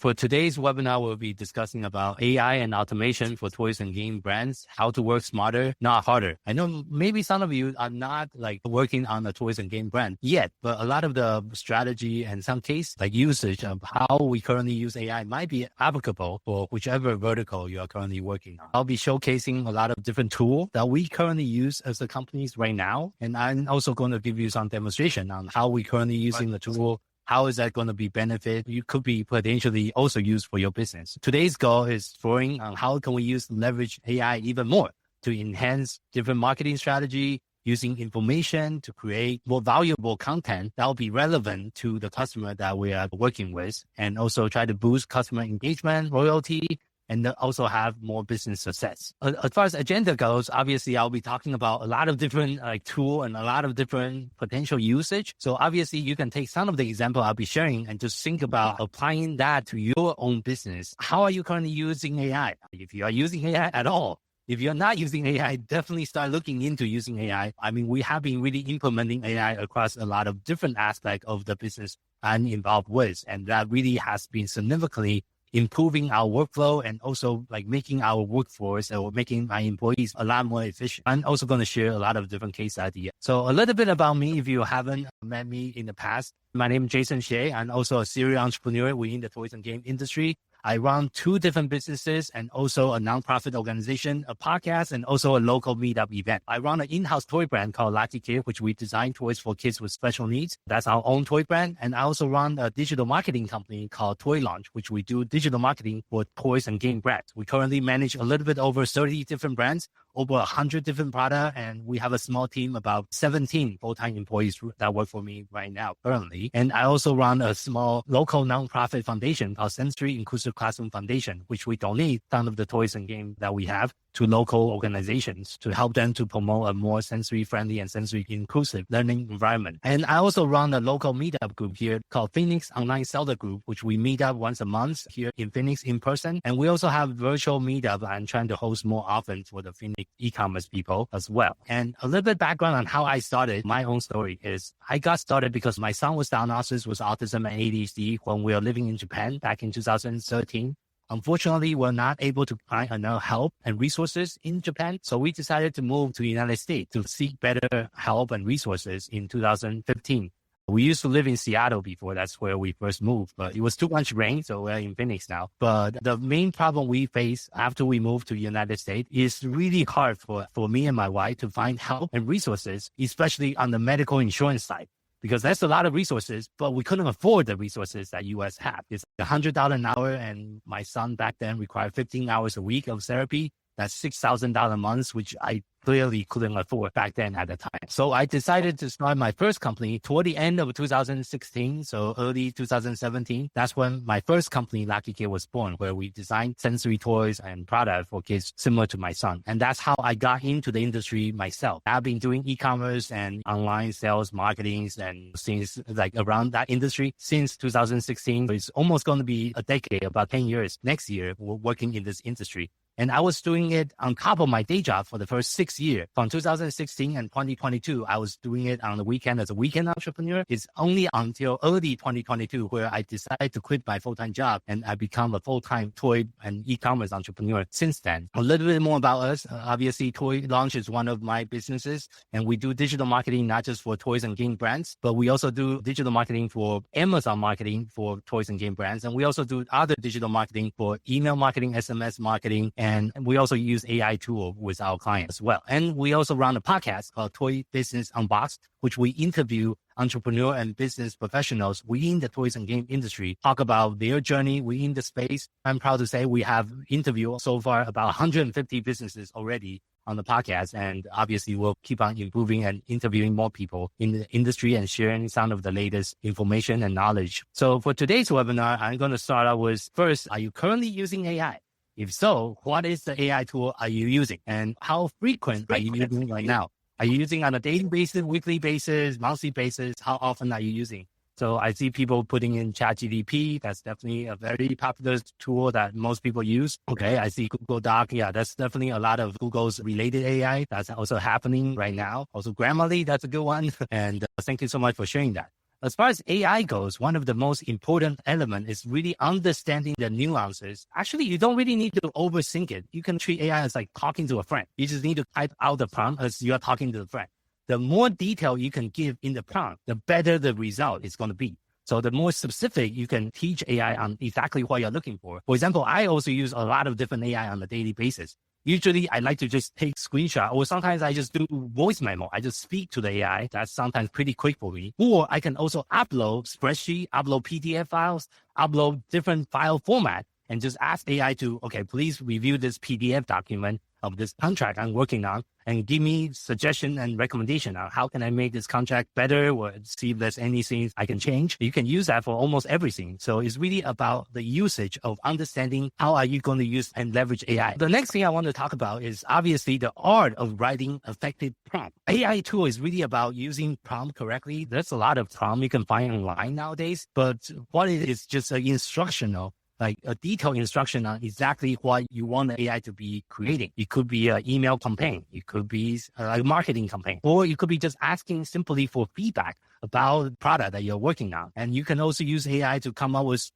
for today's webinar, we'll be discussing about AI and automation for toys and game brands, how to work smarter, not harder. I know maybe some of you are not like working on a toys and game brand yet, but a lot of the strategy and some case like usage of how we currently use AI might be applicable for whichever vertical you are currently working on. I'll be showcasing a lot of different tools that we currently use as the companies right now. And I'm also going to give you some demonstration on how we currently using the tool. How is that going to be benefit? You could be potentially also used for your business. Today's goal is exploring on how can we leverage AI even more to enhance different marketing strategy, using information to create more valuable content that will be relevant to the customer that we are working with, and also try to boost customer engagement, loyalty, and also have more business success. As far as agenda goes, obviously I'll be talking about a lot of different tool and a lot of different potential usage. So obviously you can take some of the example I'll be sharing and just think about applying that to your own business. How are you currently using AI? If you are using AI at all, if you're not using AI, definitely start looking into using AI. I mean, we have been really implementing AI across a lot of different aspects of the business I'm involved with. And that really has been significantly improving our workflow and also like making our workforce or making my employees a lot more efficient. I'm also going to share a lot of different case ideas. So a little bit about me, if you haven't met me in the past. My name is Hsieh. I'm also a serial entrepreneur within the toys and game industry. I run 2 different businesses and also a nonprofit organization, a podcast, and also a local meetup event. I run an in-house toy brand called LakiKid, which we design toys for kids with special needs. That's our own toy brand. And I also run a digital marketing company called Toy Launch, which we do digital marketing for toys and game brands. We currently manage a little bit over 30 different brands, over 100 different products, and we have a small team, about 17 full-time employees that work for me right now currently. And I also run a small local nonprofit foundation called Sensory Inclusive Classroom Foundation, which we donate some of the toys and games that we have to local organizations to help them to promote a more sensory-friendly and sensory-inclusive learning environment. And I also run a local meetup group here called Phoenix Online Seller Group, which we meet up once a month here in Phoenix in person. And we also have virtual meetup. I'm trying to host more often for the Phoenix e-commerce people as well. And a little bit background on how I started. My own story is I got started because my son was diagnosed with autism and ADHD when we were living in Japan back in 2013. Unfortunately, we're not able to find enough help and resources in Japan. So we decided to move to the United States to seek better help and resources in 2015. We used to live in Seattle before. That's where we first moved, but it was too much rain. So we're in Phoenix now. But the main problem we face after we moved to the United States is really hard for me and my wife to find help and resources, especially on the medical insurance side. Because that's a lot of resources, but we couldn't afford the resources that US have. It's $100 an hour, and my son back then required 15 hours a week of therapy. That's $6,000 a month, which I clearly couldn't afford back then at the time. So I decided to start my first company toward the end of 2016. So early 2017, that's when my first company, LakiKid, was born, where we designed sensory toys and products for kids similar to my son. And that's how I got into the industry myself. I've been doing e-commerce and online sales marketing and since like around that industry since 2016. It's almost going to be a decade, about 10 years next year, working in this industry. And I was doing it on top of my day job for the first 6 years. From 2016 and 2022, I was doing it on the weekend as a weekend entrepreneur. It's only until early 2022 where I decided to quit my full-time job and I become a full-time toy and e-commerce entrepreneur since then. A little bit more about us. Obviously, Toy Launch is one of my businesses, and we do digital marketing, not just for toys and game brands, but we also do digital marketing for Amazon marketing for toys and game brands. And we also do other digital marketing for email marketing, SMS marketing, and we also use AI tool with our clients as well. And we also run a podcast called Toy Business Unboxed, which we interview entrepreneur and business professionals within the toys and game industry, talk about their journey within the space. I'm proud to say we have interviewed so far about 150 businesses already on the podcast. And obviously we'll keep on improving and interviewing more people in the industry and sharing some of the latest information and knowledge. So for today's webinar, I'm going to start out with first, are you currently using AI? If so, what is the AI tool are you using? And how frequent are you using right now? Are you using on a daily basis, weekly basis, monthly basis? How often are you using? So I see people putting in ChatGPT. That's definitely a very popular tool that most people use. Okay, I see Google Doc. Yeah, that's definitely a lot of Google's related AI. That's also happening right now. Also Grammarly, that's a good one. And thank you so much for sharing that. As far as AI goes, one of the most important elements is really understanding the nuances. Actually, you don't really need to overthink it. You can treat AI as like talking to a friend. You just need to type out the prompt as you are talking to the friend. The more detail you can give in the prompt, the better the result is going to be. So the more specific you can teach AI on exactly what you're looking for. For example, I also use a lot of different AI on a daily basis. Usually I like to just take screenshot, or sometimes I just do voice memo. I just speak to the AI. That's sometimes pretty quick for me. Or I can also upload spreadsheet, upload PDF files, upload different file format, and just ask AI to, okay, please review this PDF document of this contract I'm working on and give me suggestion and recommendation on how can I make this contract better, or see if there's anything I can change. You can use that for almost everything. So it's really about the usage of understanding how are you going to use and leverage AI. The next thing I want to talk about is obviously the art of writing effective prompt. AI tool is really about using prompt correctly. There's a lot of prompt you can find online nowadays, but what it is just an instructional, like a detailed instruction on exactly what you want the AI to be creating. It could be an email campaign. It could be a marketing campaign, or you could be just asking simply for feedback about the product that you're working on. And you can also use AI to come up with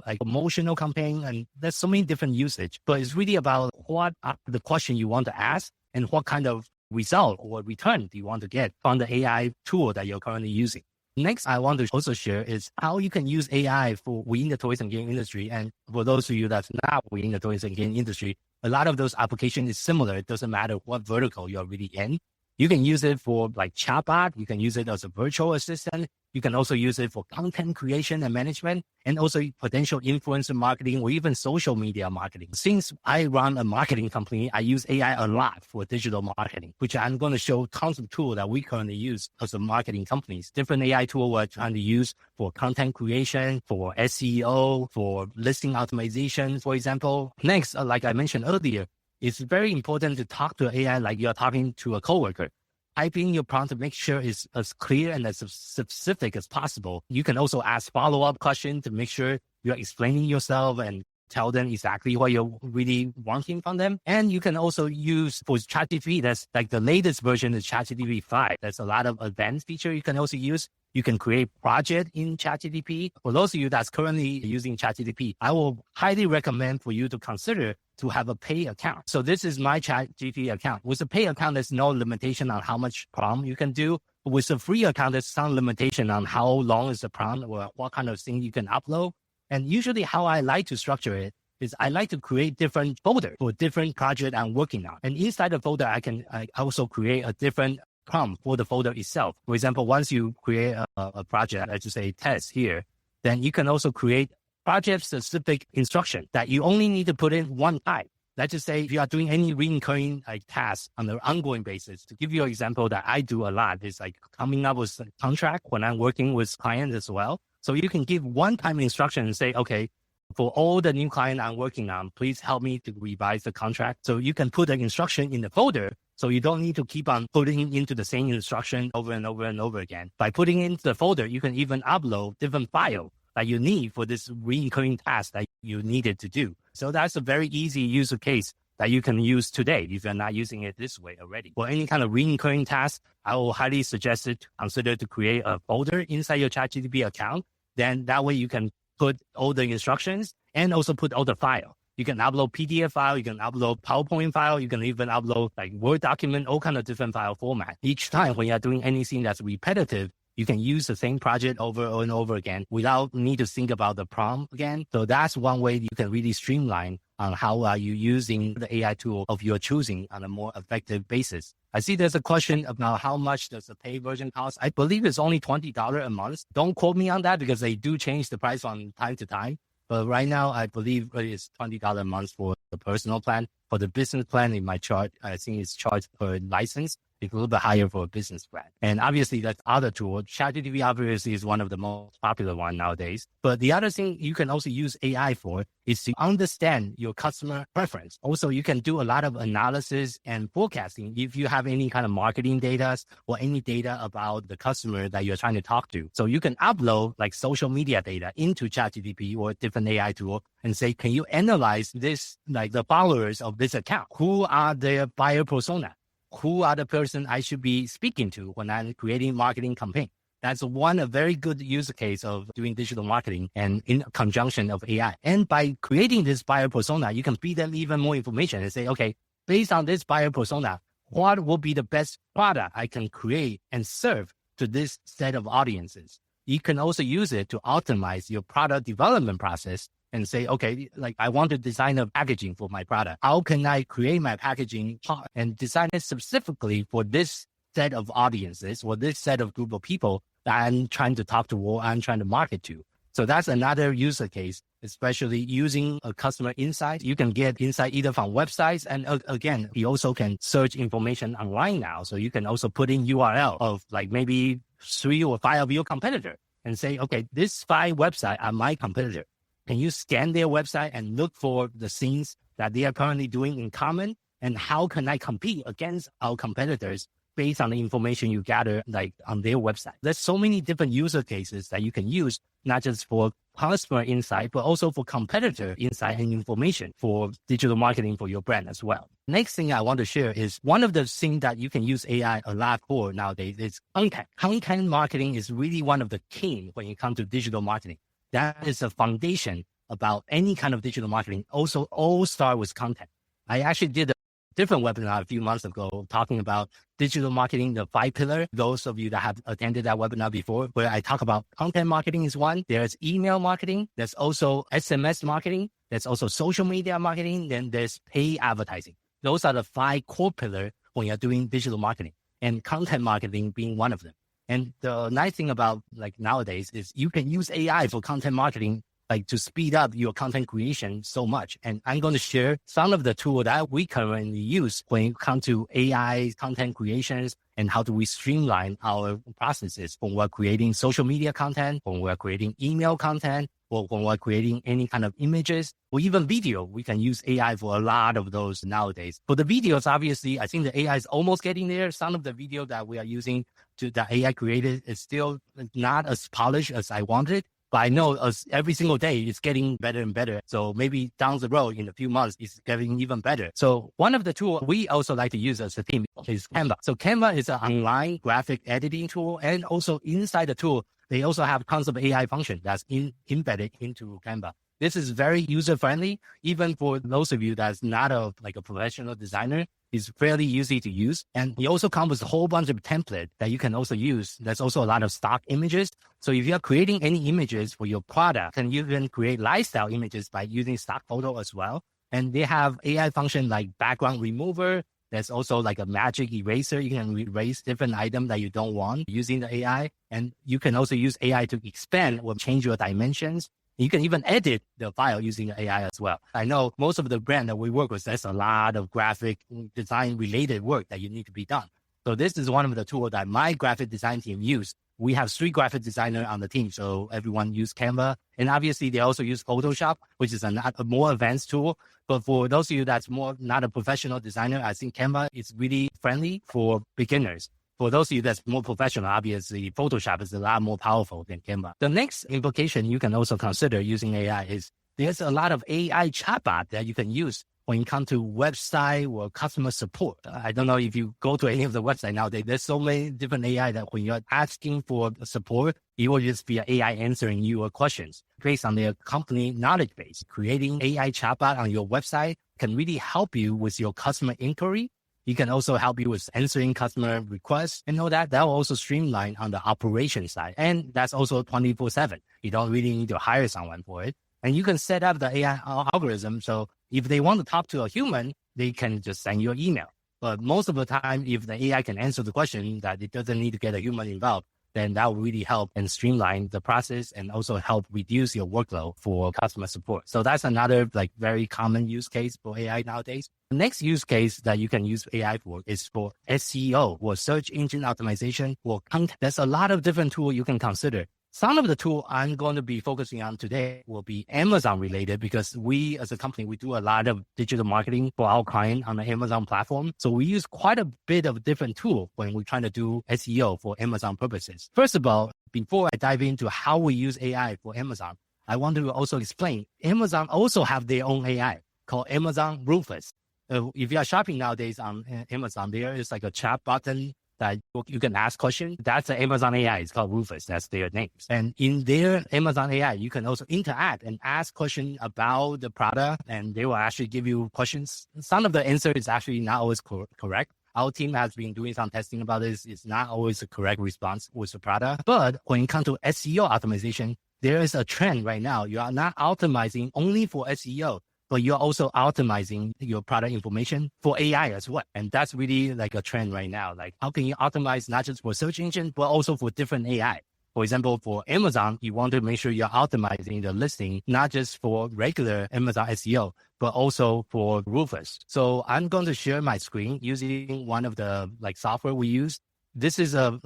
like promotional campaign. And there's so many different usage, but it's really about what are the question you want to ask and what kind of result or return do you want to get from the AI tool that you're currently using. Next, I want to also share is how you can use AI for within the toys and game industry. And for those of you that's not within the toys and game industry, a lot of those applications is similar. It doesn't matter what vertical you're really in. You can use it for like chatbot. You can use it as a virtual assistant. You can also use it for content creation and management, and also potential influencer marketing or even social media marketing. Since I run a marketing company, I use AI a lot for digital marketing, which I'm going to show tons of tools that we currently use as a marketing companies. Different AI tools we're trying to use for content creation, for SEO, for listing optimization, for example. Next, like I mentioned earlier, it's very important to talk to AI like you're talking to a coworker. Type in your prompt to make sure it's as clear and as specific as possible. You can also ask follow-up questions to make sure you're explaining yourself and tell them exactly what you're really wanting from them. And you can also use for ChatGPT, that's like the latest version is ChatGPT 5. There's a lot of advanced feature you can also use. You can create project in ChatGPT. For those of you that's currently using ChatGPT, I will highly recommend for you to consider to have a pay account. So this is my ChatGPT account. With a pay account, there's no limitation on how much prompt you can do. With a free account, there's some limitation on how long is the prompt or what kind of thing you can upload. And usually how I like to structure it is I like to create different folders for different projects I'm working on. And inside the folder, I also create a different prompt for the folder itself. For example, once you create a project, let's just say test here, then you can also create project-specific instruction that you only need to put in one time. Let's just say if you are doing any recurring tasks on an ongoing basis. To give you an example that I do a lot is like coming up with a contract when I'm working with clients as well. So you can give one-time instruction and say, okay, for all the new client I'm working on, please help me to revise the contract. So you can put the instruction in the folder, so you don't need to keep on putting into the same instruction over and over and over again. By putting into the folder, you can even upload different files that you need for this recurring task that you needed to do. So that's a very easy user case that you can use today if you're not using it this way already. For any kind of recurring task, I will highly suggest it to consider to create a folder inside your ChatGPT account. Then that way you can put all the instructions and also put all the file. You can upload PDF file, you can upload PowerPoint file, you can even upload like Word document, all kind of different file format. Each time when you're doing anything that's repetitive, you can use the same project over and over again without need to think about the prompt again. So that's one way you can really streamline on how are you using the AI tool of your choosing on a more effective basis. I see there's a question about how much does the paid version cost. I believe it's only $20 a month. Don't quote me on that because they do change the price from time to time. But right now, I believe it's $20 a month for the personal plan. For the business plan, it might charge, I think it's charged per license. It's a little bit higher for a business plan. And obviously, that's other tool. ChatGPT obviously is one of the most popular one nowadays. But the other thing you can also use AI for is to understand your customer preference. Also, you can do a lot of analysis and forecasting if you have any kind of marketing data or any data about the customer that you're trying to talk to. So you can upload like social media data into ChatGPT or a different AI tool and say, can you analyze this, like the followers of this account? Who are their buyer persona? Who are the person I should be speaking to when I'm creating marketing campaign? That's a very good use case of doing digital marketing and in conjunction of AI. And by creating this buyer persona, you can feed them even more information and say, okay, based on this buyer persona, what will be the best product I can create and serve to this set of audiences? You can also use it to optimize your product development process and say, okay, like I want to design a packaging for my product. How can I create my packaging and design it specifically for this set of audiences or this set of group of people that I'm trying to talk to or I'm trying to market to? So that's another user case, especially using a customer insight. You can get insight either from websites. And again, you also can search information online now. So you can also put in URL of like maybe 3 or 5 of your competitor and say, okay, this 5 websites are my competitor. Can you scan their website and look for the things that they are currently doing in common? And how can I compete against our competitors based on the information you gather like on their website? There's so many different user cases that you can use, not just for customer insight, but also for competitor insight and information for digital marketing for your brand as well. Next thing I want to share is one of the things that you can use AI a lot for nowadays is content. Content marketing is really one of the key when it comes to digital marketing. That is a foundation about any kind of digital marketing. Also, all start with content. I actually did a different webinar a few months ago talking about digital marketing, the 5 pillars. Those of you that have attended that webinar before, where I talk about content marketing is one. There's email marketing. There's also SMS marketing. There's also social media marketing. Then there's paid advertising. Those are the 5 core pillars when you're doing digital marketing, and content marketing being one of them. And the nice thing about like nowadays is you can use AI for content marketing, like to speed up your content creation so much. And I'm going to share some of the tools that we currently use when it comes to AI content creations and how do we streamline our processes when we're creating social media content, when we're creating email content, or when we're creating any kind of images or even video. We can use AI for a lot of those nowadays. For the videos, obviously, I think the AI is almost getting there. Some of the video that we are using that AI created is still not as polished as I wanted. But I know as every single day it's getting better and better. So maybe down the road in a few months, it's getting even better. So one of the tools we also like to use as a team is Canva. So Canva is an online graphic editing tool. And also inside the tool, they also have tons of AI function that's embedded into Canva. This is very user-friendly, even for those of you that's not a professional designer. It's fairly easy to use. And it also comes with a whole bunch of templates that you can also use. There's also a lot of stock images. So if you're creating any images for your product, and you can create lifestyle images by using stock photo as well. And they have AI function like background remover. There's also like a magic eraser. You can erase different items that you don't want using the AI. And you can also use AI to expand or change your dimensions. You can even edit the file using the AI as well. I know most of the brand that we work with, there's a lot of graphic design related work that you need to be done. So this is one of the tools that my graphic design team use. We have 3 graphic designers on the team. So everyone use Canva. And obviously they also use Photoshop, which is a more advanced tool. But for those of you that's more not a professional designer, I think Canva is really friendly for beginners. For those of you that's more professional, obviously Photoshop is a lot more powerful than Canva. The next implication you can also consider using AI is there's a lot of AI chatbot that you can use when it comes to website or customer support. I don't know if you go to any of the website nowadays, there's so many different AI that when you're asking for support, it will just be an AI answering your questions based on their company knowledge base. Creating AI chatbot on your website can really help you with your customer inquiry. It can also help you with answering customer requests and all that. That will also streamline on the operation side. And that's also 24/7. You don't really need to hire someone for it. And you can set up the AI algorithm. So if they want to talk to a human, they can just send you an email. But most of the time, if the AI can answer the question that it doesn't need to get a human involved, then that will really help and streamline the process and also help reduce your workload for customer support. So that's another very common use case for AI nowadays. The next use case that you can use AI for is for SEO or search engine optimization or content. There's a lot of different tools you can consider. Some of the tools I'm going to be focusing on today will be Amazon related because we as a company, we do a lot of digital marketing for our client on the Amazon platform. So we use quite a bit of different tools when we're trying to do SEO for Amazon purposes. First of all, before I dive into how we use AI for Amazon, I want to also explain Amazon also have their own AI called Amazon Rufus. If you are shopping nowadays on Amazon, there is like a chat button that you can ask questions. That's the Amazon AI. It's called Rufus. That's their names. And in their Amazon AI, you can also interact and ask questions about the product, and they will actually give you questions. Some of the answer is actually not always correct. Our team has been doing some testing about this. It's not always the correct response with the product. But when it comes to SEO optimization, there is a trend right now. You are not optimizing only for SEO, but you're also optimizing your product information for AI as well. And that's really like a trend right now. Like, how can you optimize not just for search engine, but also for different AI? For example, for Amazon, you want to make sure you're optimizing the listing, not just for regular Amazon SEO, but also for Rufus. So I'm going to share my screen using one of the software we use. This is a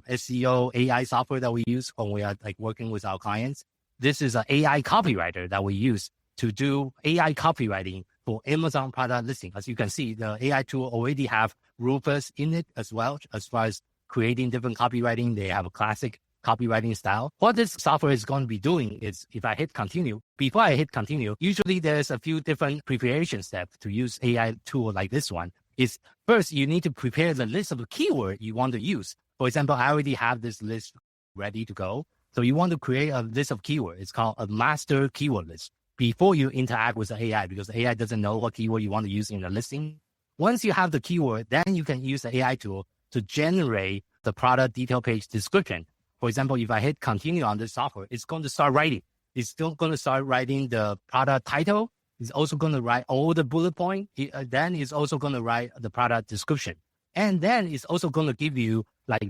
SEO AI software that we use when we are working with our clients. This is an AI copywriter that we use to do AI copywriting for Amazon product listing. As you can see, the AI tool already have Rufus in it as well. As far as creating different copywriting, they have a classic copywriting style. What this software is going to be doing is, if I hit continue, before I hit continue, usually there's a few different preparation steps to use AI tool like this one. Is first, you need to prepare the list of the keyword you want to use. For example, I already have this list ready to go. So you want to create a list of keywords. It's called a master keyword list before you interact with the AI, because the AI doesn't know what keyword you want to use in the listing. Once you have the keyword, then you can use the AI tool to generate the product detail page description. For example, if I hit continue on this software, it's going to start writing. It's still going to start writing the product title. It's also going to write all the bullet points. Then it's also going to write the product description. And then it's also going to give you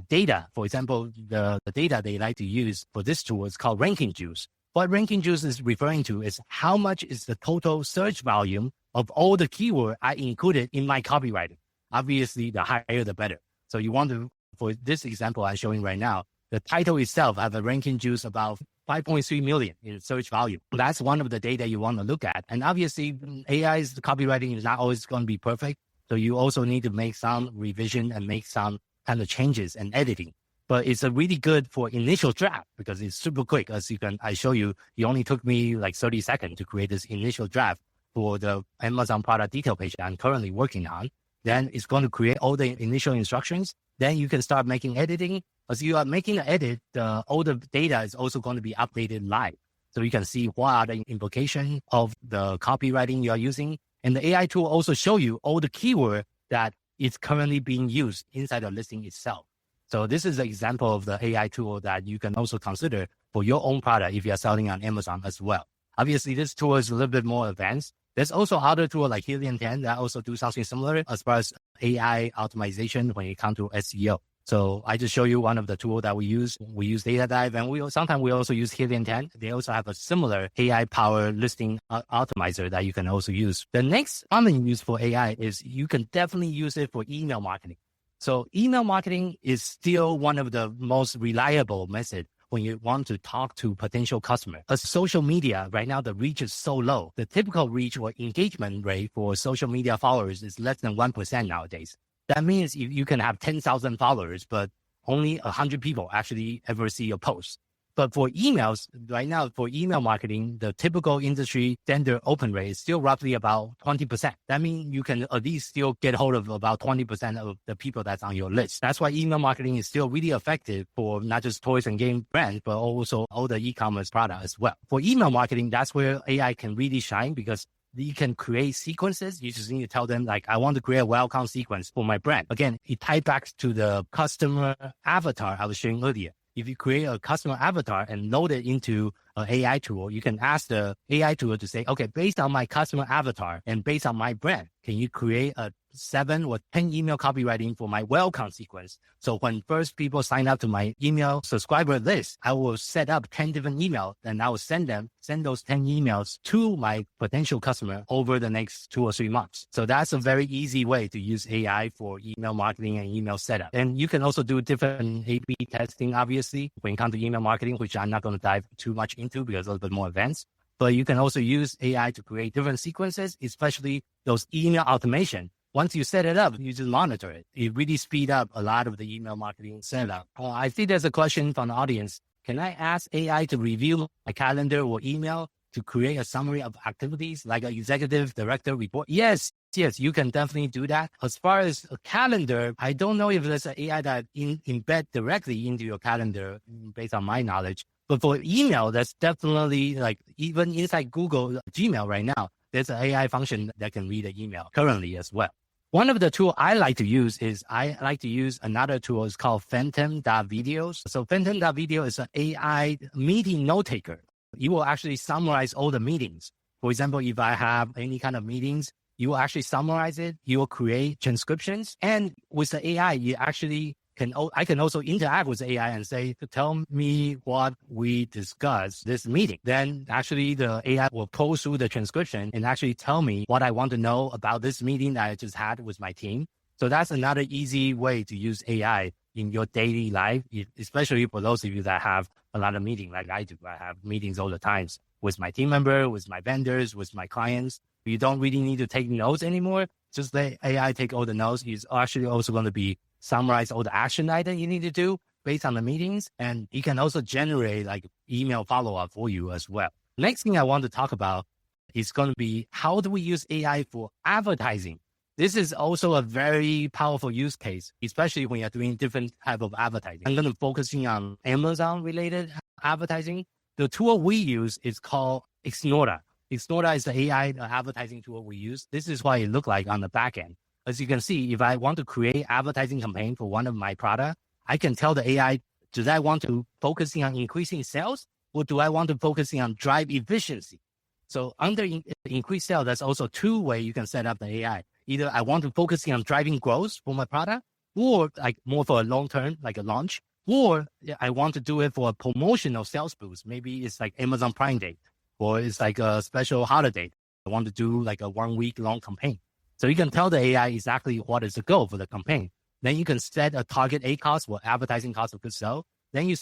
data. For example, the data they like to use for this tool is called ranking juice. What ranking juice is referring to is how much is the total search volume of all the keywords I included in my copywriting. Obviously, the higher, the better. So you want to, for this example I'm showing right now, the title itself have a ranking juice about 5.3 million in search volume. That's one of the data you want to look at. And obviously, AI's copywriting is not always going to be perfect. So you also need to make some revision and make some kind of changes and editing. But it's a really good for initial draft because it's super quick. As I show you, it only took me 30 seconds to create this initial draft for the Amazon product detail page that I'm currently working on. Then it's going to create all the initial instructions. Then you can start making editing. As you are making the edit, all the data is also going to be updated live. So you can see what are the implications of the copywriting you are using. And the AI tool also show you all the keyword that is currently being used inside the listing itself. So this is an example of the AI tool that you can also consider for your own product if you're selling on Amazon as well. Obviously, this tool is a little bit more advanced. There's also other tools like HeyGen that also do something similar as far as AI optimization when it comes to SEO. So I just show you one of the tools that we use. We use Data Dive, and sometimes we also use HeyGen. They also have a similar AI power listing optimizer that you can also use. The next common use for AI is you can definitely use it for email marketing. So email marketing is still one of the most reliable methods when you want to talk to potential customers. As social media, right now, the reach is so low. The typical reach or engagement rate for social media followers is less than 1% nowadays. That means you can have 10,000 followers, but only 100 people actually ever see your post. But for emails, right now, for email marketing, the typical industry standard open rate is still roughly about 20%. That means you can at least still get hold of about 20% of the people that's on your list. That's why email marketing is still really effective for not just toys and game brands, but also all the e-commerce products as well. For email marketing, that's where AI can really shine because you can create sequences. You just need to tell them, I want to create a welcome sequence for my brand. Again, it ties back to the customer avatar I was showing earlier. If you create a customer avatar and load it into an AI tool, you can ask the AI tool to say, okay, based on my customer avatar and based on my brand, can you create a 7 or 10 email copywriting for my welcome sequence? So when first people sign up to my email subscriber list, I will set up 10 different emails and I will send those 10 emails to my potential customer over the next 2 or 3 months. So that's a very easy way to use AI for email marketing and email setup. And you can also do different A/B testing, obviously, when it comes to email marketing, which I'm not going to dive too much into because it's a little bit more advanced. But you can also use AI to create different sequences, especially those email automation. Once you set it up, you just monitor it. It really speeds up a lot of the email marketing setup. I see there's a question from the audience. Can I ask AI to review my calendar or email to create a summary of activities like an executive director report? Yes, yes, you can definitely do that. As far as a calendar, I don't know if there's an AI that embed directly into your calendar based on my knowledge. But for email, that's definitely like even inside Google Gmail right now, there's an AI function that can read the email currently as well. One of the tools I like to use is another tool. It's called Phantom.videos. So Phantom.video is an AI meeting note taker. It will actually summarize all the meetings. For example, if I have any kind of meetings, you will actually summarize it. You will create transcriptions. And with the AI, I can also interact with the AI and say, tell me what we discussed this meeting. Then actually the AI will pull through the transcription and actually tell me what I want to know about this meeting that I just had with my team. So that's another easy way to use AI in your daily life, especially for those of you that have a lot of meetings like I do. I have meetings all the time with my team member, with my vendors, with my clients. You don't really need to take notes anymore. Just let AI take all the notes. It's actually also going to be summarize all the action items you need to do based on the meetings. And it can also generate like email follow-up for you as well. Next thing I want to talk about is going to be how do we use AI for advertising? This is also a very powerful use case, especially when you're doing different type of advertising. I'm going to focusing on Amazon related advertising. The tool we use is called Xnora. Xnora is the AI advertising tool we use. This is what it looks like on the back end. As you can see, if I want to create advertising campaign for one of my products, I can tell the AI, do I want to focusing on increasing sales or do I want to focusing on drive efficiency? So under increased sales, there's also two ways you can set up the AI. Either I want to focusing on driving growth for my product or like more for a long term, like a launch, or I want to do it for a promotional sales boost. Maybe it's like Amazon Prime Day or it's like a special holiday. I want to do like a 1 week long campaign. So you can tell the AI exactly what is the goal for the campaign. Then you can set a target ACoS for advertising cost of goods sold. Then you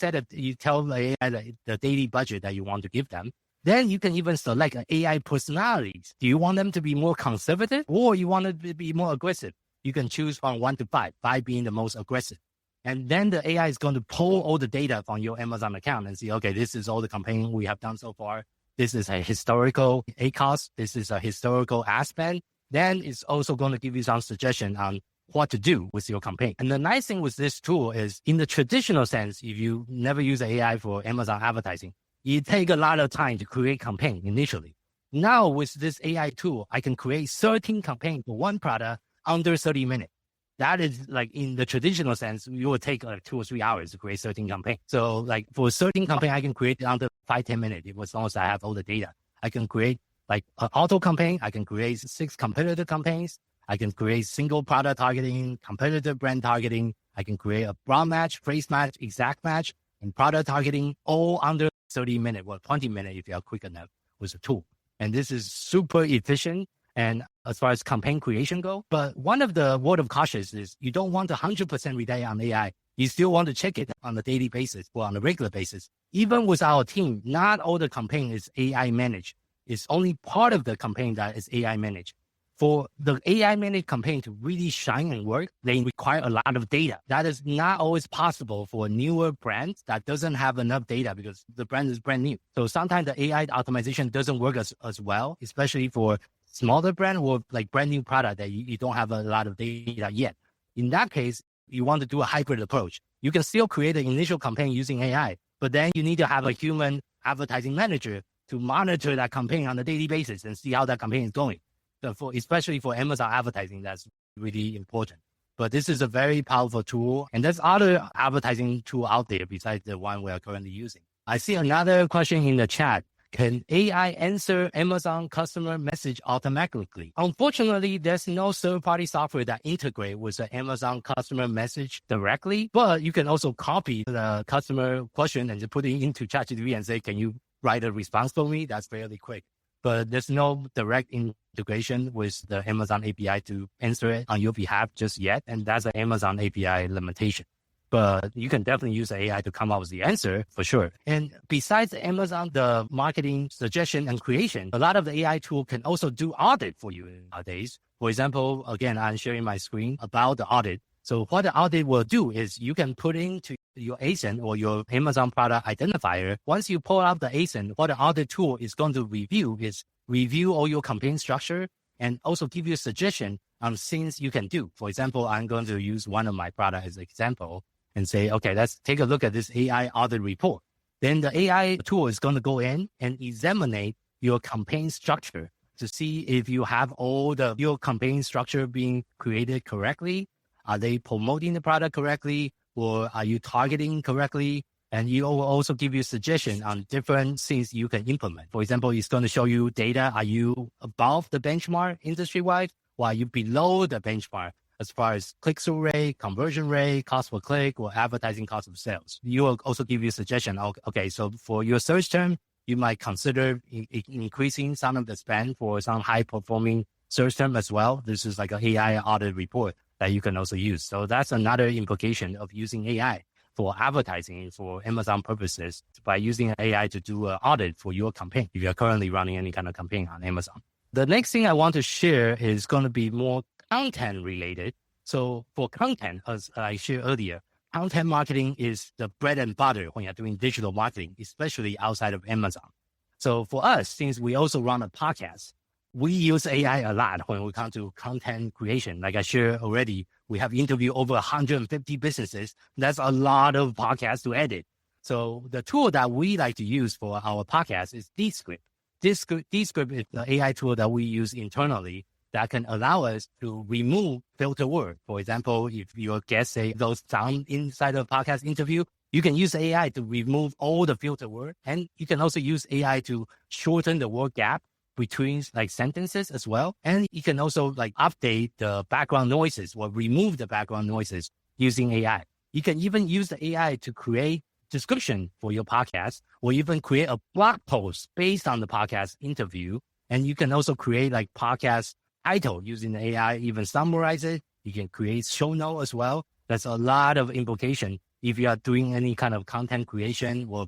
tell the AI the daily budget that you want to give them. Then you can even select an AI personalities. Do you want them to be more conservative or you want them to be more aggressive? You can choose from 1 to 5, 5 being the most aggressive. And then the AI is going to pull all the data from your Amazon account and see, okay, this is all the campaign we have done so far. This is a historical ACoS. This is a historical ad spend. Then it's also going to give you some suggestion on what to do with your campaign. And the nice thing with this tool is in the traditional sense, if you never use AI for Amazon advertising, it takes a lot of time to create campaign initially. Now with this AI tool, I can create 13 campaigns for one product under 30 minutes. That is like in the traditional sense, you will take like 2 or 3 hours to create 13 campaigns. So like for 13 campaign, I can create it under 5-10 minutes. As long as I have all the data, I can create like an auto campaign. I can create 6 competitor campaigns. I can create single product targeting, competitor brand targeting. I can create a broad match, phrase match, exact match, and product targeting all under 30 minutes or 20 minutes if you are quick enough with the tool. And this is super efficient. And as far as campaign creation go, but one of the word of caution is you don't want to 100% rely on AI. You still want to check it on a daily basis or on a regular basis. Even with our team, not all the campaign is AI managed. It's only part of the campaign that is AI managed. For the AI managed campaign to really shine and work, they require a lot of data. That is not always possible for newer brands that doesn't have enough data because the brand is brand new. So sometimes the AI optimization doesn't work as well, especially for smaller brand or like brand new product that you don't have a lot of data yet. In that case, you want to do a hybrid approach. You can still create an initial campaign using AI, but then you need to have a human advertising manager to monitor that campaign on a daily basis and see how that campaign is going. So especially for Amazon advertising, that's really important. But this is a very powerful tool. And there's other advertising tool out there besides the one we are currently using. I see another question in the chat. Can AI answer Amazon customer message automatically? Unfortunately, there's no third-party software that integrate with the Amazon customer message directly, but you can also copy the customer question and just put it into ChatGPT and say, can you write a response for me? That's fairly quick. But there's no direct integration with the Amazon API to answer it on your behalf just yet. And that's an Amazon API limitation. But you can definitely use AI to come up with the answer for sure. And besides Amazon, the marketing suggestion and creation, a lot of the AI tool can also do audit for you nowadays. For example, again, I'm sharing my screen about the audit. So what the audit will do is you can put into your ASIN or your Amazon product identifier. Once you pull out the ASIN, what the audit tool is going to review is review all your campaign structure and also give you a suggestion on things you can do. For example, I'm going to use one of my products as an example and say, okay, let's take a look at this AI audit report. Then the AI tool is going to go in and examine your campaign structure to see if you have your campaign structure being created correctly. Are they promoting the product correctly, or are you targeting correctly? And it will also give you suggestion on different things you can implement. For example, it's going to show you data. Are you above the benchmark industry-wide, or are you below the benchmark as far as click-through rate, conversion rate, cost per click, or advertising cost of sales? You will also give you suggestion. Okay, so for your search term, you might consider increasing some of the spend for some high-performing search term as well. This is like an AI audit report that you can also use. So that's another implication of using AI for advertising for Amazon purposes, by using AI to do an audit for your campaign if you're currently running any kind of campaign on Amazon. The next thing I want to share is going to be more content related. So for content, as I shared earlier, content marketing is the bread and butter when you're doing digital marketing, especially outside of Amazon. So for us, since we also run a podcast, we use AI a lot when we come to content creation. Like I shared already, we have interviewed over 150 businesses. That's a lot of podcasts to edit. So the tool that we like to use for our podcast is Descript. Descript is the AI tool that we use internally that can allow us to remove filter word. For example, if your guests say those sound inside of a podcast interview, you can use AI to remove all the filter word. And you can also use AI to shorten the word gap between like sentences as well. And you can also like update the background noises or remove the background noises using AI. You can even use the AI to create description for your podcast, or even create a blog post based on the podcast interview. And you can also create like podcast title using the AI, even summarize it. You can create show note as well. That's a lot of implication if you are doing any kind of content creation, or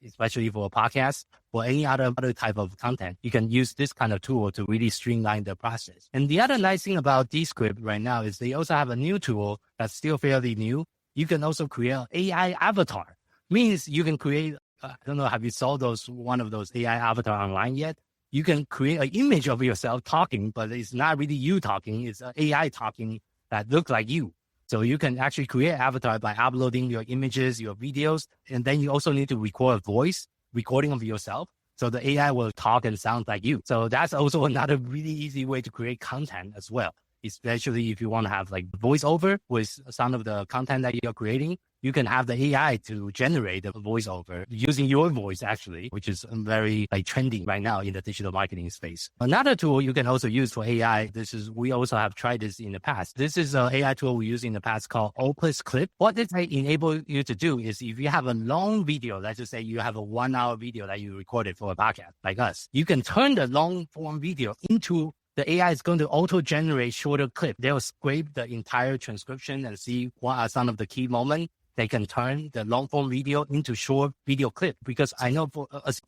especially for a podcast or any other type of content. You can use this kind of tool to really streamline the process. And the other nice thing about Descript right now is they also have a new tool that's still fairly new. You can also create an AI avatar. Means you can create, I don't know, have you saw one of those AI avatar online yet? You can create an image of yourself talking, but it's not really you talking. It's an AI talking that looks like you. So you can actually create an avatar by uploading your images, your videos, and then you also need to record a voice recording of yourself. So the AI will talk and sound like you. So that's also another really easy way to create content as well, especially if you want to have like voiceover with some of the content that you're creating. You can have the AI to generate the voiceover using your voice, actually, which is very like trending right now in the digital marketing space. Another tool you can also use for AI, we also have tried this in the past. This is an AI tool we used in the past called Opus Clip. What this may enable you to do is if you have a long video, let's just say you have a 1 hour video that you recorded for a podcast like us, you can turn the long form video into the AI is going to auto-generate shorter clip. They'll scrape the entire transcription and see what are some of the key moments. They can turn the long form video into short video clip, because I know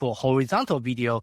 for horizontal video,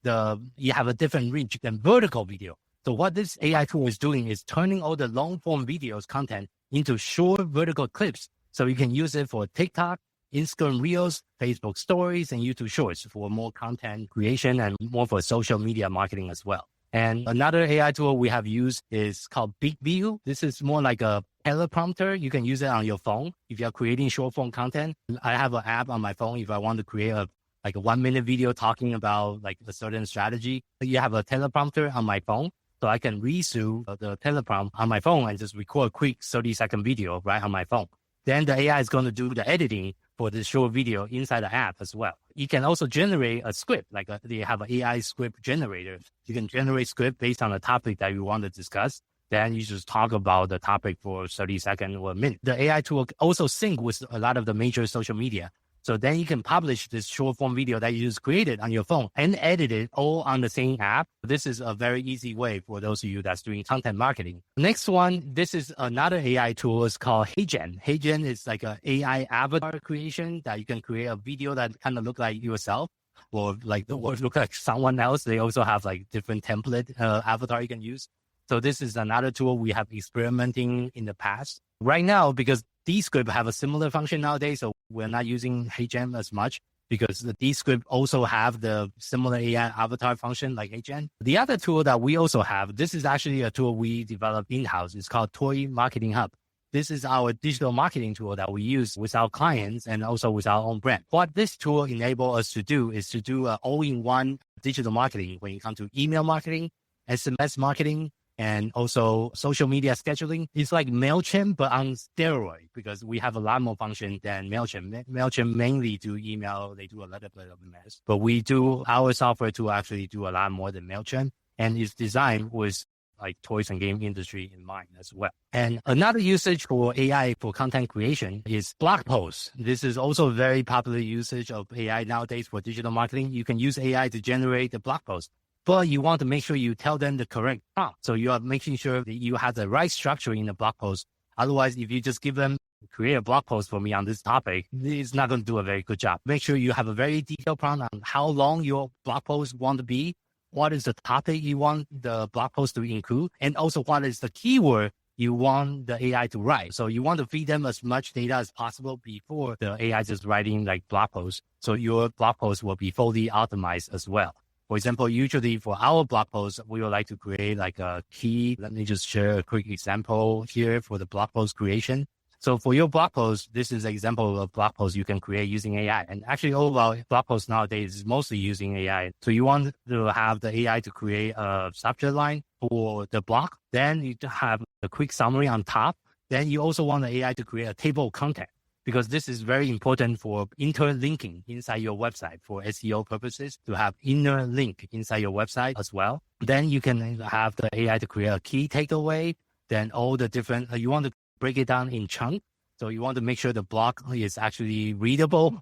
you have a different reach than vertical video. So what this AI tool is doing is turning all the long form videos content into short vertical clips. So you can use it for TikTok, Instagram Reels, Facebook Stories, and YouTube Shorts for more content creation and more for social media marketing as well. And another AI tool we have used is called BigVu. This is more like a teleprompter. You can use it on your phone if you're creating short form content. I have an app on my phone if I want to create a 1 minute video talking about like a certain strategy. You have a teleprompter on my phone, so I can read through the teleprompt on my phone and just record a quick 30-second video right on my phone. Then the AI is going to do the editing for the short video inside the app as well. You can also generate a script, they have an AI script generator. You can generate script based on the topic that you want to discuss. Then you just talk about the topic for 30 seconds or a minute. The AI tool also sync with a lot of the major social media. So then you can publish this short form video that you just created on your phone and edit it all on the same app. This is a very easy way for those of you that's doing content marketing. Next one, this is another AI tool. It's called HeyGen. HeyGen is like an AI avatar creation that you can create a video that kind of look like yourself or look like someone else. They also have like different template avatar you can use. So this is another tool we have experimenting in the past. Right now, because Descript have a similar function nowadays, so we're not using HeyGen as much. because the Descript also have the similar AI avatar function like HeyGen. The other tool that we also have, this is actually a tool we developed in-house. It's called Toy Marketing Hub. This is our digital marketing tool that we use with our clients and also with our own brand. What this tool enables us to do is to do an all-in-one digital marketing when it comes to email marketing, SMS marketing, and also social media scheduling. It's like MailChimp, but on steroid, because we have a lot more function than MailChimp. MailChimp mainly do email. They do a little bit of mess, but we do our software to actually do a lot more than MailChimp. And it's designed with like toys and game industry in mind as well. And another usage for AI for content creation is blog posts. This is also a very popular usage of AI nowadays for digital marketing. You can use AI to generate the blog post, but you want to make sure you tell them the correct prompt. So you are making sure that you have the right structure in the blog post. Otherwise, if you just give them, create a blog post for me on this topic, it's not going to do a very good job. Make sure you have a very detailed prompt on how long your blog post want to be, what is the topic you want the blog post to include, and also what is the keyword you want the AI to write. So you want to feed them as much data as possible before the AI just writing like blog posts. So your blog post will be fully optimized as well. For example, usually for our blog posts, we would like to create like a key. Let me just share a quick example here for the blog post creation. So for your blog post, this is an example of blog post you can create using AI. And actually all of our blog posts nowadays is mostly using AI. So you want to have the AI to create a subject line for the blog. Then you have a quick summary on top. Then you also want the AI to create a table of content, because this is very important for interlinking inside your website for SEO purposes, to have inner link inside your website as well. Then you can have the AI to create a key takeaway. Then all the different, you want to break it down in chunks. So you want to make sure the blog is actually readable,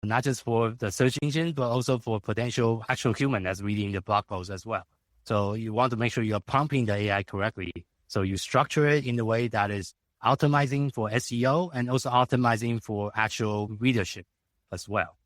not just for the search engine, but also for potential actual human that's reading the blog post as well. So you want to make sure you're prompting the AI correctly. So you structure it in a way that is optimizing for SEO and also optimizing for actual readership as well.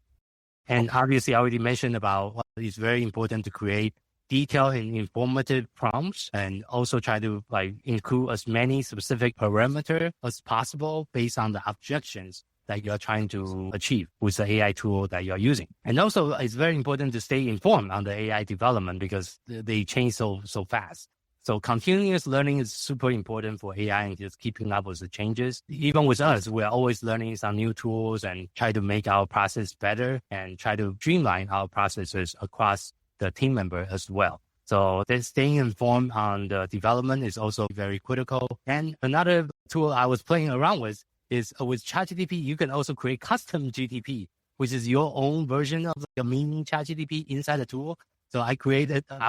And obviously I already mentioned about it's very important to create detailed and informative prompts, and also try to like include as many specific parameters as possible based on the objections that you're trying to achieve with the AI tool that you're using. And also it's very important to stay informed on the AI development, because they change so fast. So continuous learning is super important for AI, and just keeping up with the changes. Even with us, we're always learning some new tools and try to make our process better and try to streamline our processes across the team member as well. So then staying informed on the development is also very critical. And another tool I was playing around with is with ChatGPT, you can also create custom GTP, which is your own version of the mini ChatGPT inside the tool. So I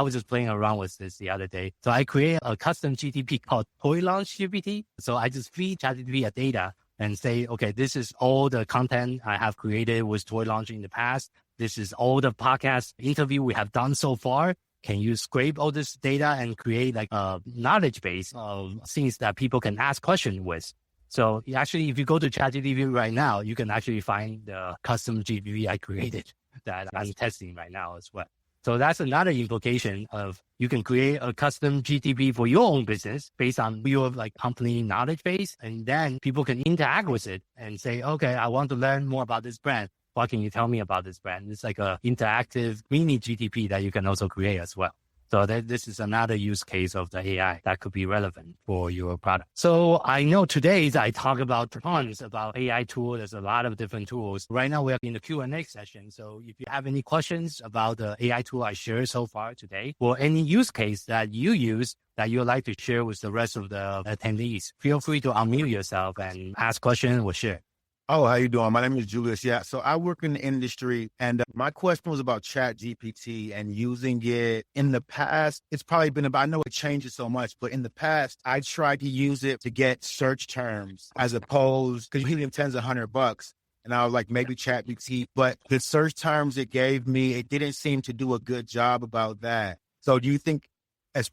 was just playing around with this the other day. So I created a custom GTP called Toy Launch GPT. So I just feed ChatGPT a data and say, okay, this is all the content I have created with Toy Launch in the past. This is all the podcast interview we have done so far. Can you scrape all this data and create like a knowledge base of things that people can ask questions with? So actually, if you go to ChatGPT right now, you can actually find the custom GPT I created that I'm testing right now as well. So that's another implication of you can create a custom GTP for your own business based on your like company knowledge base. And then people can interact with it and say, okay, I want to learn more about this brand. What can you tell me about this brand? It's like a interactive mini GTP that you can also create as well. So this is another use case of the AI that could be relevant for your product. So I know today I talk about tons about AI tools. There's a lot of different tools. Right now we're in the Q&A session. So if you have any questions about the AI tool I shared so far today, or any use case that you use that you'd like to share with the rest of the attendees, feel free to unmute yourself and ask questions or share. Oh, how you doing? My name is Julius. Yeah. So I work in the industry, and my question was about Chat GPT and using it in the past. It's probably been about, I know it changes so much, but in the past, I tried to use it to get search terms as opposed, because you pay them $100. And I was like, maybe Chat GPT, but the search terms it gave me, it didn't seem to do a good job about that. So do you think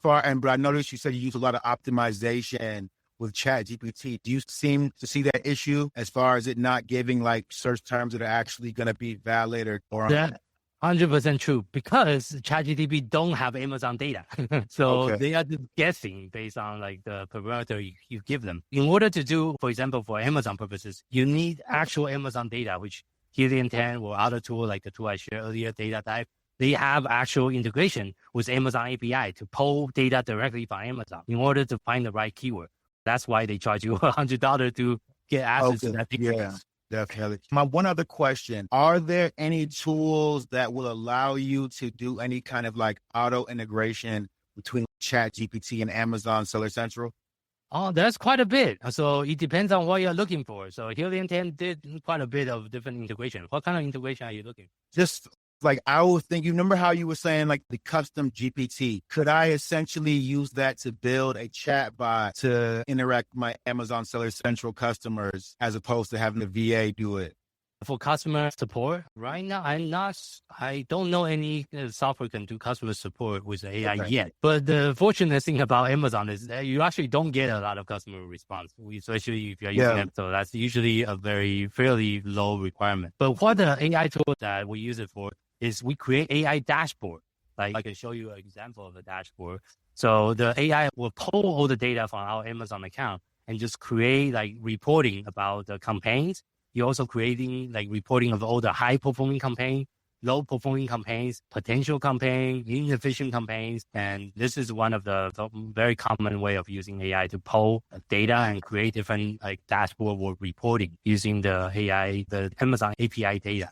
but I noticed you said you use a lot of optimization with Chat GPT. Do you seem to see that issue as far as it not giving like search terms that are actually going to be valid or That's 100% true, because ChatGPT don't have Amazon data. So They are just guessing based on like the parameter you give them. In order to do, for example, for Amazon purposes, you need actual Amazon data, which Helium 10 or other tool like the tool I shared earlier, Data Dive, they have actual integration with Amazon API to pull data directly from Amazon in order to find the right keyword. That's why they charge you $100 to get access to that data. Yeah, definitely. My one other question, are there any tools that will allow you to do any kind of like auto integration between ChatGPT and Amazon Seller Central? Oh, there's quite a bit. So it depends on what you're looking for. So Helium 10 did quite a bit of different integration. What kind of integration are you looking for? Just like I would think, you remember how you were saying like the custom GPT? Could I essentially use that to build a chat bot to interact with my Amazon Seller Central customers as opposed to having the VA do it? For customer support, right now, I don't know any software can do customer support with AI yet. But the fortunate thing about Amazon is that you actually don't get a lot of customer response, especially if you're using it. So that's usually a fairly low requirement. But what the AI tool that we use it for is we create AI dashboard. Like I can show you an example of a dashboard. So the AI will pull all the data from our Amazon account and just create like reporting about the campaigns. You're also creating like reporting of all the high performing campaigns, low performing campaigns, potential campaigns, inefficient campaigns. And this is one of the very common way of using AI to pull data and create different like dashboard or reporting using the AI, the Amazon API data.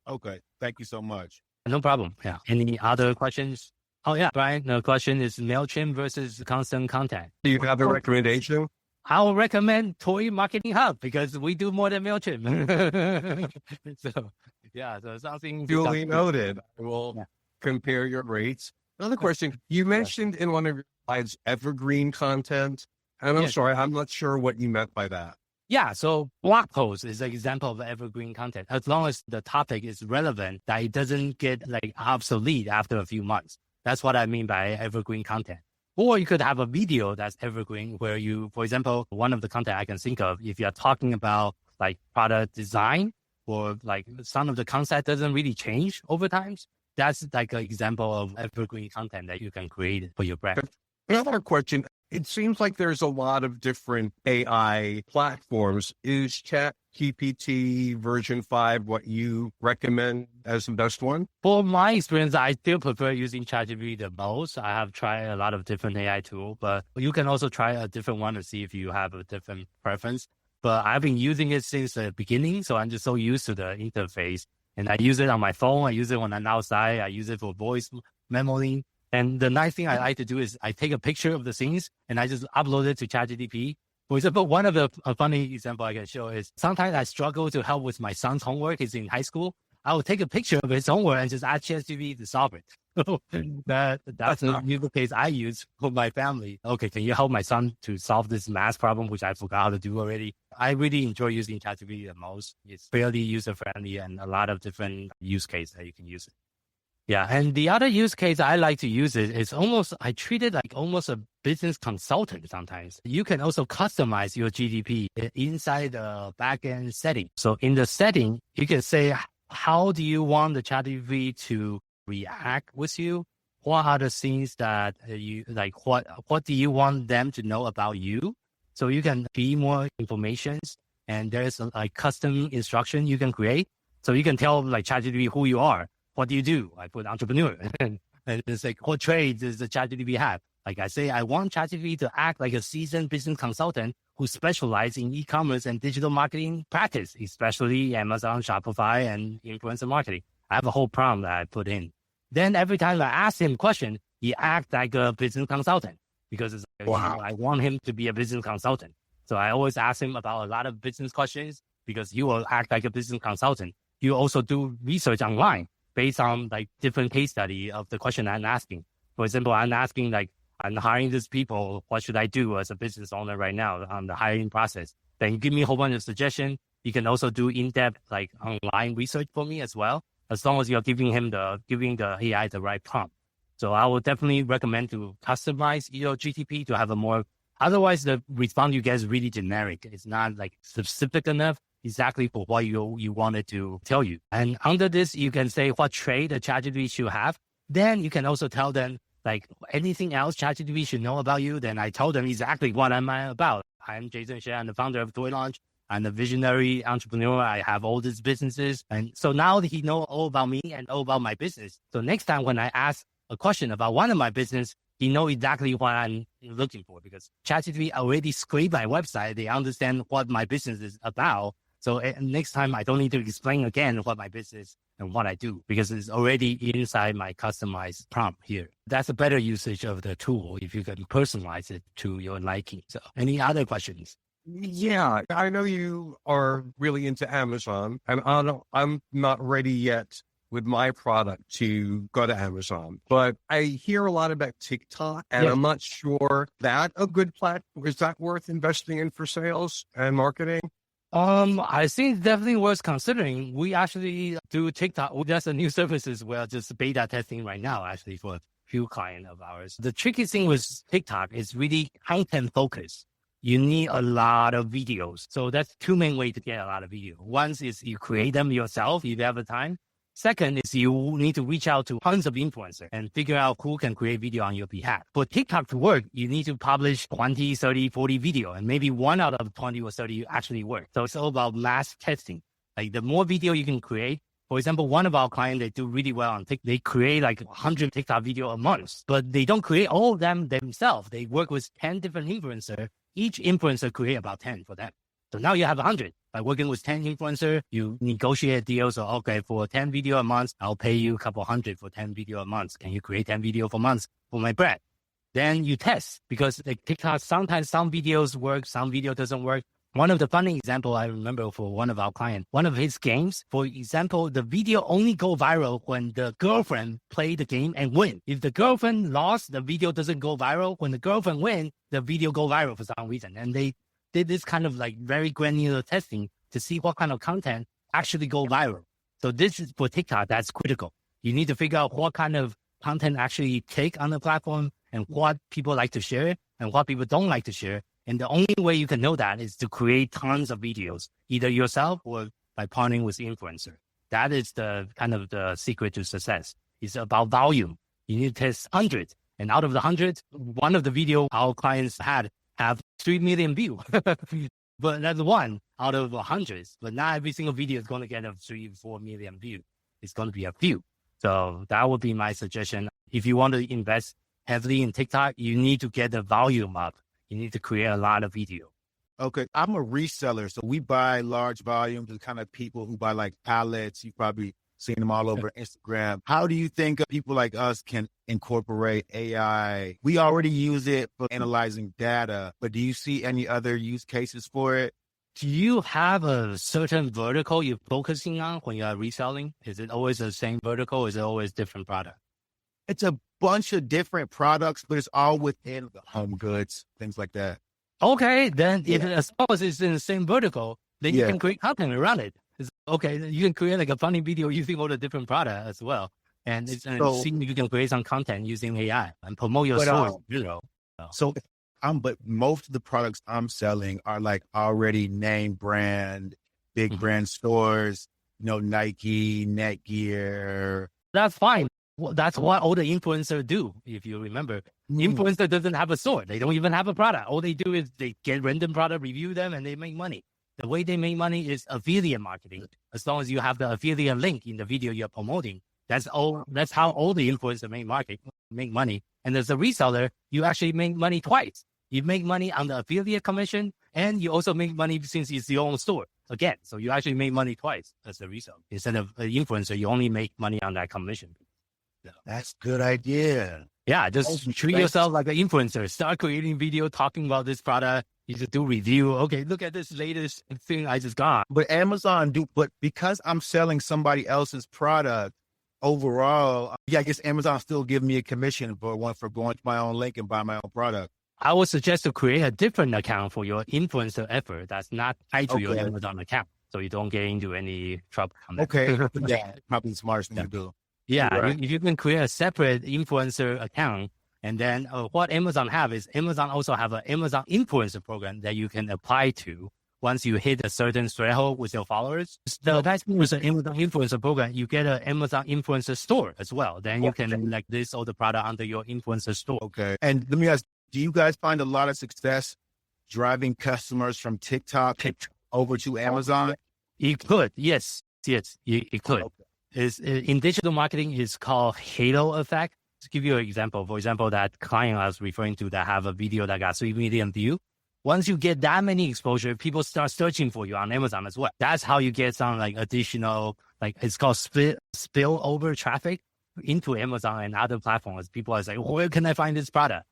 Okay. Thank you so much. No problem. Yeah. Any other questions? Oh yeah, Brian, the question is MailChimp versus Constant Contact. Do you have a recommendation? I'll recommend Toy Marketing Hub because we do more than MailChimp. So something Duly noted. I will compare your rates. Another question. You mentioned in one of your slides evergreen content. And I'm sorry, I'm not sure what you meant by that. Yeah, so blog post is an example of evergreen content. As long as the topic is relevant, that it doesn't get like obsolete after a few months. That's what I mean by evergreen content. Or you could have a video that's evergreen where you, for example, one of the content I can think of, if you're talking about like product design or like some of the concept doesn't really change over time, that's like an example of evergreen content that you can create for your brand. Another question. It seems like there's a lot of different AI platforms. Is ChatGPT version 5 what you recommend as the best one? For my experience, I still prefer using ChatGPT the most. I have tried a lot of different AI tools, but you can also try a different one to see if you have a different preference. But I've been using it since the beginning, so I'm just so used to the interface. And I use it on my phone. I use it when I'm outside. I use it for voice memoing. And the nice thing I like to do is I take a picture of the scenes and I just upload it to ChatGPT. For example, one of the funny example I can show is sometimes I struggle to help with my son's homework. He's in high school. I will take a picture of his homework and just ask ChatGPT to solve it. So that's the use case I use for my family. Okay, can you help my son to solve this math problem, which I forgot how to do already? I really enjoy using ChatGPT the most. It's fairly user-friendly and a lot of different use cases that you can use it. Yeah. And the other use case I like to use it is I treat it like almost a business consultant sometimes. You can also customize your GDP inside the backend setting. So in the setting, you can say, how do you want the ChatGPT to react with you? What are the things that you like? What do you want them to know about you? So you can be more information, and there's a custom instruction you can create. So you can tell like ChatGPT who you are. What do you do? I put entrepreneur. And it's like, what trades does the ChatGPT have? Like I say, I want ChatGPT to act like a seasoned business consultant who specializes in e-commerce and digital marketing practice, especially Amazon, Shopify, and influencer marketing. I have a whole prompt that I put in. Then every time I ask him a question, he acts like a business consultant because it's like, I want him to be a business consultant. So I always ask him about a lot of business questions because he will act like a business consultant. You also do research online based on like different case study of the question I'm asking. For example, I'm asking like, I'm hiring these people. What should I do as a business owner right now on the hiring process? Then give me a whole bunch of suggestions. You can also do in-depth like online research for me as well, as long as you're giving the AI the right prompt. So I would definitely recommend to customize your GTP to have a more, otherwise the response you get is really generic. It's not like specific enough exactly for what you wanted to tell you. And under this, you can say what trait the ChatGPT should have. Then you can also tell them like anything else ChatGPT should know about you. Then I told them exactly what I'm about. I'm Jason Hsieh. I'm the founder of Toy Launch. I'm a visionary entrepreneur. I have all these businesses. And so now he knows all about me and all about my business. So next time when I ask a question about one of my business, he know exactly what I'm looking for because ChatGPT already scraped my website. They understand what my business is about. So next time I don't need to explain again what my business and what I do because it's already inside my customized prompt here. That's a better usage of the tool if you can personalize it to your liking. So any other questions? Yeah, I know you are really into Amazon, and I'm not ready yet with my product to go to Amazon, but I hear a lot about TikTok, and I'm not sure that a good platform. Is that worth investing in for sales and marketing? I think it's definitely worth considering. We actually do TikTok. That's a new services we're just beta testing right now, actually, for a few clients of ours. The tricky thing with TikTok is really content focused. You need a lot of videos. So that's two main ways to get a lot of video. One is you create them yourself if you have the time. Second is you need to reach out to tons of influencers and figure out who can create video on your behalf. For TikTok to work, you need to publish 20, 30, 40 video, and maybe one out of 20 or 30 actually work. So it's all about mass testing. Like the more video you can create, for example, one of our clients, they do really well on TikTok. They create like 100 TikTok video a month, but they don't create all of them themselves. They work with 10 different influencers. Each influencer create about 10 for them. So now you have 100. By working with 10 influencers, you negotiate deals. So, okay, for 10 video a month, I'll pay you a couple hundred for 10 video a month. Can you create 10 video for months for my brand? Then you test because like TikTok, sometimes some videos work, some video doesn't work. One of the funny example I remember for one of our clients, one of his games, for example, the video only go viral when the girlfriend play the game and win. If the girlfriend lost, the video doesn't go viral. When the girlfriend win, the video go viral for some reason. And they did this kind of like very granular testing to see what kind of content actually go viral. So this is for TikTok, that's critical. You need to figure out what kind of content actually take on the platform and what people like to share and what people don't like to share. And the only way you can know that is to create tons of videos, either yourself or by partnering with influencer. That is the kind of the secret to success. It's about volume. You need to test hundreds. And out of the hundreds, one of the video our clients have 3 million views. But that's one out of hundreds. But not every single video is going to get a 3-4 million views. It's going to be a few. So that would be my suggestion. If you want to invest heavily in TikTok, you need to get the volume up. You need to create a lot of video. Okay. I'm a reseller. So we buy large volumes of kind of people who buy like pallets. You've probably seen them all over Instagram. How do you think people like us can incorporate AI? We already use it for analyzing data, but do you see any other use cases for it? Do you have a certain vertical you're focusing on when you are reselling? Is it always the same vertical? Or is it always different product? It's a bunch of different products, but it's all within the home goods, things like that. Okay, then if as long as it's in the same vertical, then you can create content around it. It's okay, you can create like a funny video using all the different products as well. And it's see you can create some content using AI and promote your store, you know. But most of the products I'm selling are like already name brand, big brand stores, you know, Nike, Netgear. That's fine. Well, that's what all the influencers do. If you remember, influencer doesn't have a store. They don't even have a product. All they do is they get random product, review them, and they make money. The way they make money is affiliate marketing. As long as you have the affiliate link in the video you're promoting, that's all. That's how all the influencers make money. And as a reseller, you actually make money twice. You make money on the affiliate commission, and you also make money since it's your own store again. So you actually make money twice as a reseller. Instead of an influencer, you only make money on that commission. So, that's a good idea. Yeah, just treat yourself like an influencer. Start creating video talking about this product. You just do review. Okay, look at this latest thing I just got. But but because I'm selling somebody else's product overall, I guess Amazon still give me a commission for going to my own link and buy my own product. I would suggest to create a different account for your influencer effort that's not tied to your Amazon account, so you don't get into any trouble. Okay, yeah, probably the smartest thing to do. Yeah, right. If you can create a separate influencer account, and then what Amazon have is Amazon also have an Amazon influencer program that you can apply to once you hit a certain threshold with your followers. The nice thing with the Amazon influencer program, you get an Amazon influencer store as well. Then you can like list all the product under your influencer store. Okay. And let me ask, do you guys find a lot of success driving customers from TikTok over to Amazon? It could, yes, it could. Okay. In digital marketing, it's called halo effect. To give you an example, for example, that client I was referring to that have a video that got 3 million views. Once you get that many exposure, people start searching for you on Amazon as well. That's how you get some like additional, like it's called spillover traffic into Amazon and other platforms. People are like, where can I find this product?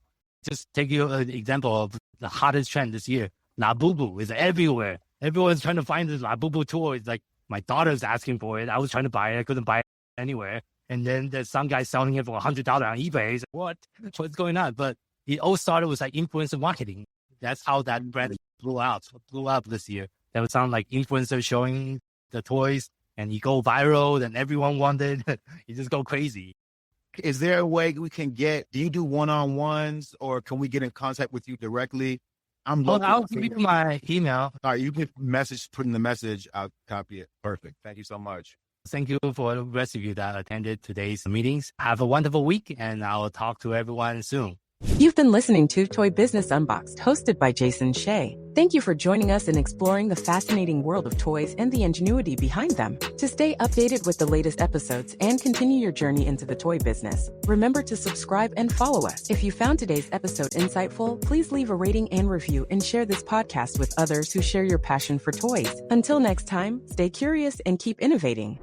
Just take you an example of the hottest trend this year. Labubu is everywhere. Everyone's trying to find this Labubu tool. It's like my daughter's asking for it. I was trying to buy it. I couldn't buy it anywhere. And then there's some guy selling it for $100 on eBay. He's like, what's going on? But it all started with like influencer marketing. That's how that brand blew up this year. That would sound like influencers showing the toys and you go viral and everyone wanted, you just go crazy. Is there a way we can do you do one-on-ones or can we get in contact with you directly? I'll give you my email. All right, you can put in the message. I'll copy it. Perfect. Thank you so much. Thank you for the rest of you that attended today's meetings. Have a wonderful week and I'll talk to everyone soon. You've been listening to Toy Business Unboxed, hosted by Jason Hsieh. Thank you for joining us in exploring the fascinating world of toys and the ingenuity behind them. To stay updated with the latest episodes and continue your journey into the toy business, remember to subscribe and follow us. If you found today's episode insightful, please leave a rating and review and share this podcast with others who share your passion for toys. Until next time, stay curious and keep innovating.